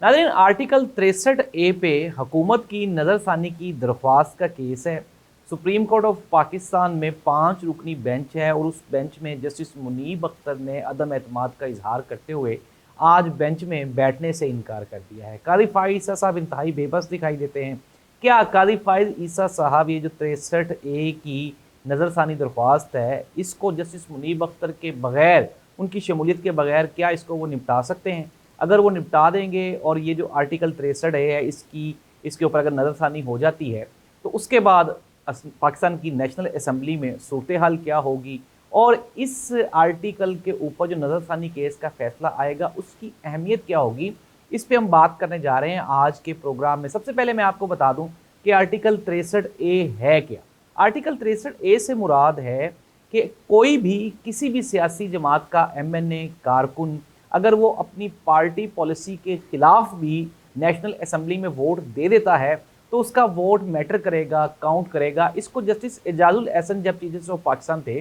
नाज़रीन, article 63A पे हुकूमत की नज़रसानी की दरख्वास्त का केस है। सुप्रीम कोर्ट ऑफ पाकिस्तान में 5 रुकनी बेंच है और उस बेंच में जस्टिस मुनीब अख्तर ने अदम एतमाद का इजहार करते हुए आज बेंच में बैठने से इनकार कर दिया है। कादी फाइज ईसा साहब इंतहाई बेबस दिखाई देते हैं। क्या कादी फाइज ईसा साहब ये जो 63A की नज़रसानी दरख्वास्त है, इसको जस्टिस मुनीब अख्तर के बगैर, उनकी शमूलियत के बगैर क्या इसको वो निपटा सकते हैं? अगर वो निपटा देंगे और ये जो आर्टिकल 63 है इसके ऊपर अगर नज़रसानी हो जाती है तो उसके बाद पाकिस्तान की नेशनल असम्बली में सूरत हाल क्या होगी और इस आर्टिकल के ऊपर जो नज़रसानी केस का फैसला आएगा उसकी अहमियत क्या होगी, इस पे हम बात करने जा रहे हैं आज के प्रोग्राम में। सबसे पहले मैं आपको बता दूं कि आर्टिकल 63A है क्या। आर्टिकल 63A से मुराद है कि कोई भी किसी भी सियासी जमात का MNA कारकुन अगर वो अपनी पार्टी पॉलिसी के खिलाफ भी नेशनल असम्बली में वोट दे देता है तो उसका वोट मैटर करेगा, काउंट करेगा। इसको जस्टिस एजाजुल एहसन जब चीफ जस्टिस ऑफ पाकिस्तान थे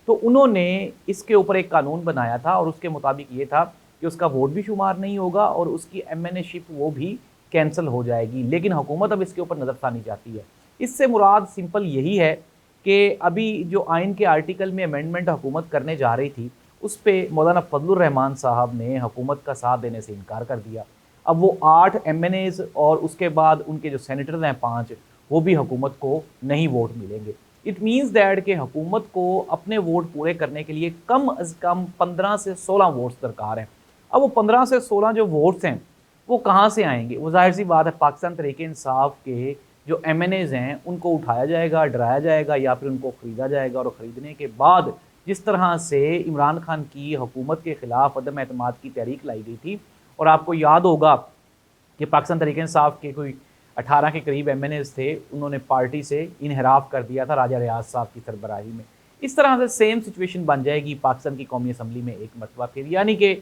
तो उन्होंने इसके ऊपर एक कानून बनाया था और उसके मुताबिक ये था कि उसका वोट भी शुमार नहीं होगा और उसकी MNA शिप वो भी कैंसिल हो जाएगी। लेकिन हुकूमत अब इसके ऊपर नज़रसानी चाहती है। इससे मुराद सिंपल यही है कि अभी जो आइन के आर्टिकल में अमेंडमेंट हुकूमत करने जा रही थी उस पर मौलाना फजलुर रहमान साहब ने हुकूमत का साथ देने से इनकार कर दिया। अब वो 8 MNAs और उसके बाद उनके जो सेनेटर्स हैं 5, वो भी हुकूमत को नहीं वोट मिलेंगे। इट मीन्स दैट कि हुकूमत को अपने वोट पूरे करने के लिए कम अज़ कम 15 से 16 वोट्स दरकार हैं। अब वो 15 से 16 जो वोट्स हैं वो कहाँ से आएंगे? वो जाहिर सी बात है पाकिस्तान तहरीक इंसाफ के जो MNAs हैं उनको उठाया जाएगा, डराया जाएगा या फिर उनको ख़रीदा जाएगा और ख़रीदने के बाद जिस तरह से इमरान खान की हुकूमत के ख़िलाफ़ अदम एतमाद की तहरीक लाई गई थी और आपको याद होगा कि पाकिस्तान तहरीक इंसाफ के कोई 18 के करीब MNAs थे, उन्होंने पार्टी से इनहराफ कर दिया था राजा रियाज साहब की सरबराही में। इस तरह से सेम सिचुएशन बन जाएगी पाकिस्तान की कौमी असम्बली में एक मरतबा फिर, यानी कि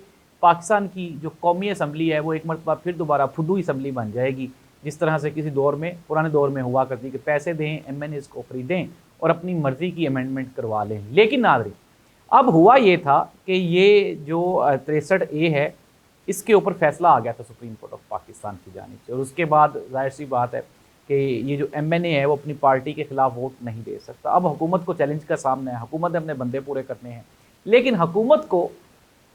पाकिस्तान की जो कौमी असम्बली है वो एक मरतबा फिर दोबारा फुदू असम्बली बन जाएगी, जिस तरह से किसी दौर में, पुराने दौर में हुआ करती कि पैसे दें, MNAs को ख़रीदें और अपनी मर्ज़ी की अमेंडमेंट करवा लें। लेकिन नाज़रीन, अब हुआ ये था कि ये जो 63A है इसके ऊपर फैसला आ गया था सुप्रीम कोर्ट ऑफ पाकिस्तान की जानिब से और उसके बाद जाहिर सी बात है कि ये जो MNA है वो अपनी पार्टी के खिलाफ वोट नहीं दे सकता। अब हुकूमत को चैलेंज का सामना है, हुकूमत ने अपने बंदे पूरे करने हैं। लेकिन हुकूमत को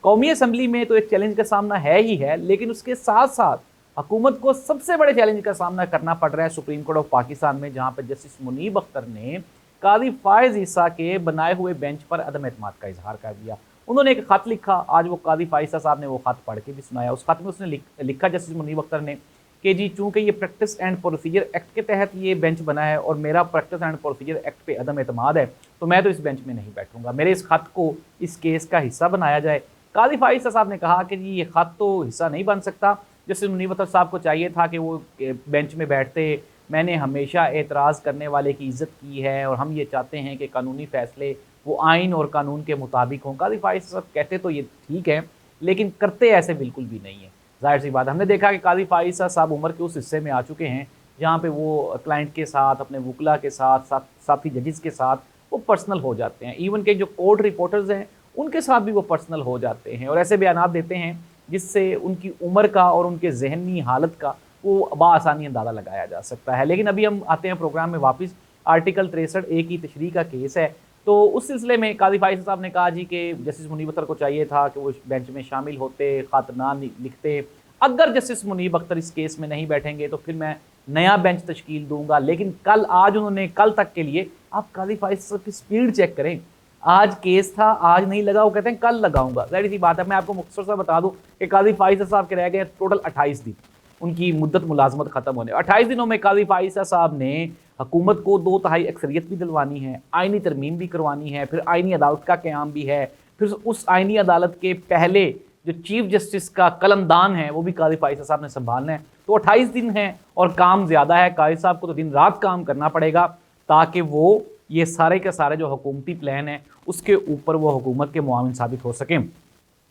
कौमी असम्बली में तो एक चैलेंज का सामना है ही है, लेकिन उसके साथ साथ हुकूमत को सबसे बड़े चैलेंज का सामना करना पड़ रहा है सुप्रीम कोर्ट ऑफ पाकिस्तान में, जहाँ पर जस्टिस मुनीब अख्तर ने कादी फायज ईसा के बनाए हुए बेंच पर अदम एतमाद का इजहार कर दिया। उन्होंने एक खत लिखा, आज वो कादी फायज ईसा साहब ने वो खत पढ़ के भी सुनाया। उस खत में उसने लिखा जस्टिस मुनीब अख्तर ने कि जी चूँकि ये प्रैक्टिस एंड प्रोसीजर एक्ट के तहत ये बेंच बना है और मेरा प्रैक्टिस एंड प्रोसीजर एक्ट पे अदम एतमाद है तो मैं तो इस बेंच में नहीं बैठूंगा, मेरे इस खत को इस केस का हिस्सा बनाया जाए। कादी फायज ईसा साहब ने कहा कि जी ये खत तो हिस्सा नहीं बन सकता, जस्टिस मुनीब अख्तर साहब को चाहिए था कि वो बेंच में बैठते। मैंने हमेशा एतराज़ करने वाले की इज़्ज़त की है और हम ये चाहते हैं कि कानूनी फ़ैसले वो आइन और कानून के मुताबिक हों। कादी फायज साहब कहते तो ये ठीक है, लेकिन करते ऐसे बिल्कुल भी नहीं है। ज़ाहिर सी बात, हमने देखा कि कादी फायज साहब उम्र के उस हिस्से में आ चुके हैं जहाँ पे वो क्लाइंट के साथ, अपने वकला के साथ, साथी जजेस के साथ वो पर्सनल हो जाते हैं। इवन के जो कोर्ट रिपोर्टर्स हैं उनके साथ भी वो पर्सनल हो जाते हैं और ऐसे बयानात देते हैं जिससे उनकी उम्र का और उनके जहनी हालत का वो बआसानी अंदाज़ा लगाया जा सकता है। लेकिन अभी हम आते हैं प्रोग्राम में वापस। आर्टिकल 63A की तशरीह का केस है, तो उस सिलसिले में कादी फायज साहब ने कहा जी कि जस्टिस मुनीब अख्तर को चाहिए था कि वो बेंच में शामिल होते, खत ना लिखते। अगर जस्टिस मुनीब अख्तर इस केस में नहीं बैठेंगे तो फिर मैं नया बेंच तश्कील दूंगा। लेकिन आज उन्होंने कल तक के लिए, आप कादी फायज साहब की स्पीड चेक करें, आज केस था, आज नहीं लगा, वो कहते हैं कल लगाऊंगा। जाहिर सी बात है, मैं आपको मुख्तसर सा बता दूं कि कादी फायज साहब के रह गए टोटल 28 दिन उनकी मुद्दत मुलाजमत ख़त्म होने। 28 दिनों में कादी फायज साहब ने हुकूमत को 2/3 अक्सरियत भी दिलवानी है, आइनी तरमीम भी करवानी है, फिर आइनी अदालत का क़याम भी है, फिर उस आइनी अदालत के पहले जो चीफ जस्टिस का कलमदान है वो भी कादी फायज साहब ने संभालना है। तो 28 दिन है और काम ज़्यादा है। कादी साहब को तो दिन रात काम करना पड़ेगा ताकि वो ये सारे के सारे जो हुकूमती प्लान है उसके ऊपर वो हुकूमत के मुआविन साबित हो सकें।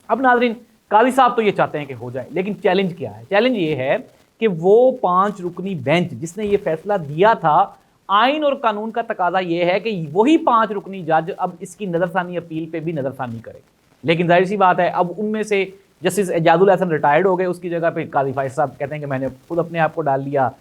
अब नाज़रीन, कादी साहब तो ये चाहते हैं कि हो जाए, लेकिन चैलेंज क्या है? चैलेंज ये है कि वो 5 रुकनी बेंच जिसने ये फैसला दिया था, आइन और कानून का तकाजा ये है कि वही 5 रुकनी जज अब इसकी नज़रसानी अपील पे भी नज़रसानी करे। लेकिन जाहिर सी बात है, अब उनमें से जस्टिस एजाजुल हसन रिटायर्ड हो गए, उसकी जगह पे काजी फायज साहब कहते हैं कि मैंने खुद अपने आप को डाल लिया।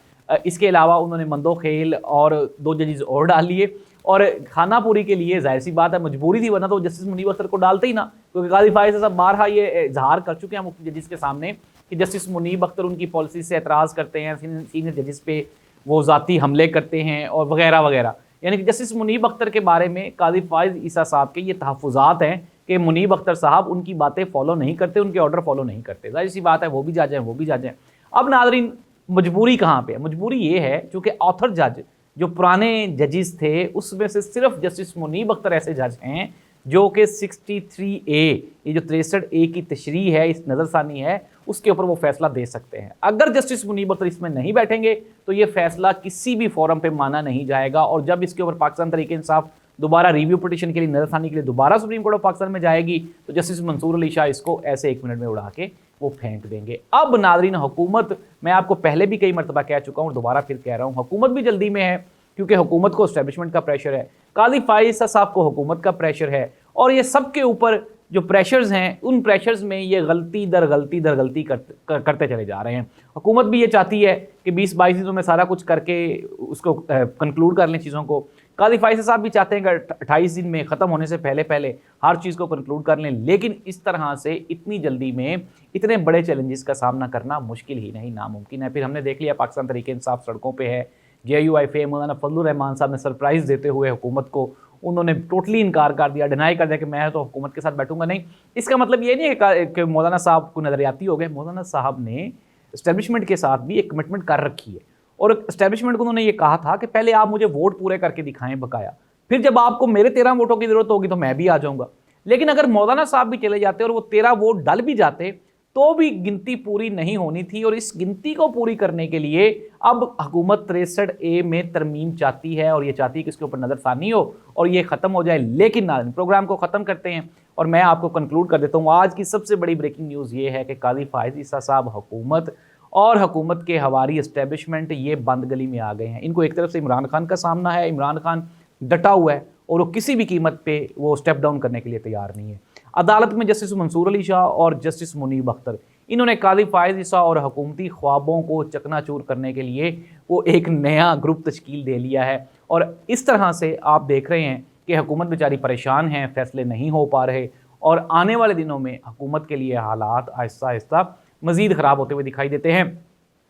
इसके अलावा उन्होंने मंदो खेल और 2 जजेस और डाल लिए, और खानापुरी के लिए जाहिर सी बात है मजबूरी थी, वरना तो जस्टिस मुनीब अख्तर को डालते ही ना, क्योंकि काजी फायज साहब बारहा ये इजहार कर चुके हैं मुख्य जजेस के सामने कि जस्टिस मुनीब अख्तर उनकी पॉलिसी से एतराज़ करते हैं, सीनियर जजेस पे वो ज़ाती हमले करते हैं और वगैरह वगैरह। यानी कि जस्टिस मुनीब अख्तर के बारे में काजी फायज ईसा साहब के ये तहफ़्फ़ुज़ात हैं कि मुनीब अख्तर साहब उनकी बातें फॉलो नहीं करते, उनके ऑर्डर फॉलो नहीं करते। जाहिर सी बात है वो भी जज हैं, वो भी जज हैं। अब नाज़रीन मजबूरी कहाँ पे है? मजबूरी ये है चूँकि ऑथर जज जो पुराने जजेस थे उसमें से सिर्फ जस्टिस मुनीब अख्तर ऐसे जज हैं जो कि 63A, ये जो 63A की तशरीह है, इस नज़रसानी है, उसके ऊपर वो फैसला दे सकते हैं। अगर जस्टिस मुनीब अख्तर इसमें नहीं बैठेंगे तो ये फैसला किसी भी फोरम पे माना नहीं जाएगा, और जब इसके ऊपर पाकिस्तान तहरीक इंसाफ दोबारा रिव्यू पिटिशन के लिए, नज़रसानी के लिए दोबारा सुप्रीम कोर्ट ऑफ पाकिस्तान में जाएगी तो जस्टिस मंसूर अली शाह इसको ऐसे 1 मिनट में उड़ा के वो फेंक देंगे। अब नाज़रीन हुकूमत, मैं आपको पहले भी कई मरतबा कह चुका हूँ, दोबारा फिर कह रहा हूँ, हुकूमत भी जल्दी में है क्योंकि हुकूमत को एस्टेब्लिशमेंट का प्रेशर है, काजी फायज साहब को हुकूमत का प्रेशर है, और ये सब के ऊपर जो प्रेशर्स हैं उन प्रेशर्स में ये गलती दर गलती करते चले जा रहे हैं। हुकूमत भी ये चाहती है कि 20-22 दिनों में सारा कुछ करके उसको कंक्लूड कर लें चीज़ों को। काजी फायज साहब भी चाहते हैं कि 28 दिन में ख़त्म होने से पहले पहले हर चीज़ को कंक्लूड कर लें, लेकिन इस तरह से इतनी जल्दी में इतने बड़े चैलेंजेस का सामना करना मुश्किल ही नहीं, नामुमकिन है। फिर हमने देख लिया पाकिस्तान तहरीक इंसाफ सड़कों पर है, JUIF मौलाना फजलुर रहमान साहब ने सरप्राइज़ देते हुए हुकूमत को उन्होंने टोटली इनकार कर दिया, डिनाई कर दिया कि मैं तो हुकूमत के साथ बैठूंगा नहीं। इसका मतलब ये नहीं है कि मौलाना साहब को नज़रियाती हो गए। मौलाना साहब ने इस्टेब्लिशमेंट के साथ भी एक कमिटमेंट कर रखी है, और इस्टेब्लिशमेंट को उन्होंने ये कहा था कि पहले आप मुझे वोट पूरे करके दिखाएं बकाया, फिर जब आपको मेरे 13 वोटों की ज़रूरत होगी तो मैं भी आ जाऊँगा। लेकिन अगर मौलाना साहब भी चले जाते और वो 13 वोट डल भी जाते तो भी गिनती पूरी नहीं होनी थी, और इस गिनती को पूरी करने के लिए अब हुकूमत 63A में तरमीम चाहती है, और ये चाहती है कि इसके ऊपर नज़रसानी हो और ये ख़त्म हो जाए। लेकिन नाज़रीन प्रोग्राम को ख़त्म करते हैं और मैं आपको कंक्लूड कर देता हूँ। आज की सबसे बड़ी ब्रेकिंग न्यूज़ ये है कि काजी फायज ईसा साहब हुकूमत और हुकूमत के हवारी इस्टेब्लिशमेंट ये बंद गली में आ गए हैं। इनको एक तरफ से इमरान खान का सामना है, इमरान खान डटा हुआ है और वो किसी भी कीमत पे वो स्टेप डाउन करने के लिए तैयार नहीं है। अदालत में जस्टिस मंसूर अली शाह और जस्टिस मुनीब अख्तर, इन्होंने काजी फायज ईसा और हुकूमती ख्वाबों को चकनाचूर करने के लिए वो एक नया ग्रुप तश्कील दे लिया है, और इस तरह से आप देख रहे हैं कि हुकूमत बेचारी परेशान है, फैसले नहीं हो पा रहे, और आने वाले दिनों में हुकूमत के लिए हालात आहिस्ता आहिस्ता मज़ीद ख़राब होते हुए दिखाई देते हैं।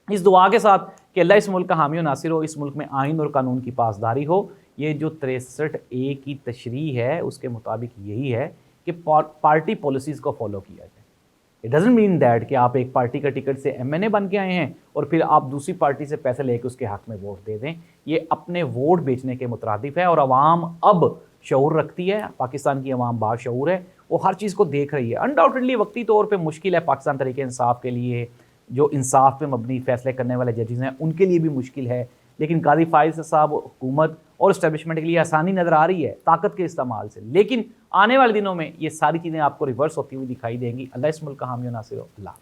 इस दुआ के साथ कि अल्लाह इस मुल्क का हामी और नासिर हो, इस मुल्क में आइन और कानून की पासदारी हो। ये जो 63A की तशरीह है उसके मुताबिक यही है कि पार्टी पॉलिसीज़ को फॉलो किया जाए। इट डजंट मीन दैट कि आप एक पार्टी का टिकट से MNA बन के आए हैं और फिर आप दूसरी पार्टी से पैसे लेकर उसके हक़ में वोट दे दें। ये अपने वोट बेचने के मुतरादिफ है, और अवाम अब शऊर रखती है, पाकिस्तान की अवाम बाशऊर है, वो हर चीज़ को देख रही है। अनडाउटेडली वक्ती तौर पर मुश्किल है पाकिस्तान तहरीक इंसाफ के लिए, जो इंसाफ पे मबनी फ़ैसले करने वाले जजेस हैं उनके लिए भी मुश्किल है, लेकिन काजी फायज साहब हुकूमत और इस्टेब्लिशमेंट के लिए आसानी नज़र आ रही है ताकत के इस्तेमाल से। लेकिन आने वाले दिनों में ये सारी चीज़ें आपको रिवर्स होती हुई दिखाई देंगी। अल्लाह इस मुल्क का हामी और नासिर हो। अल्लाह।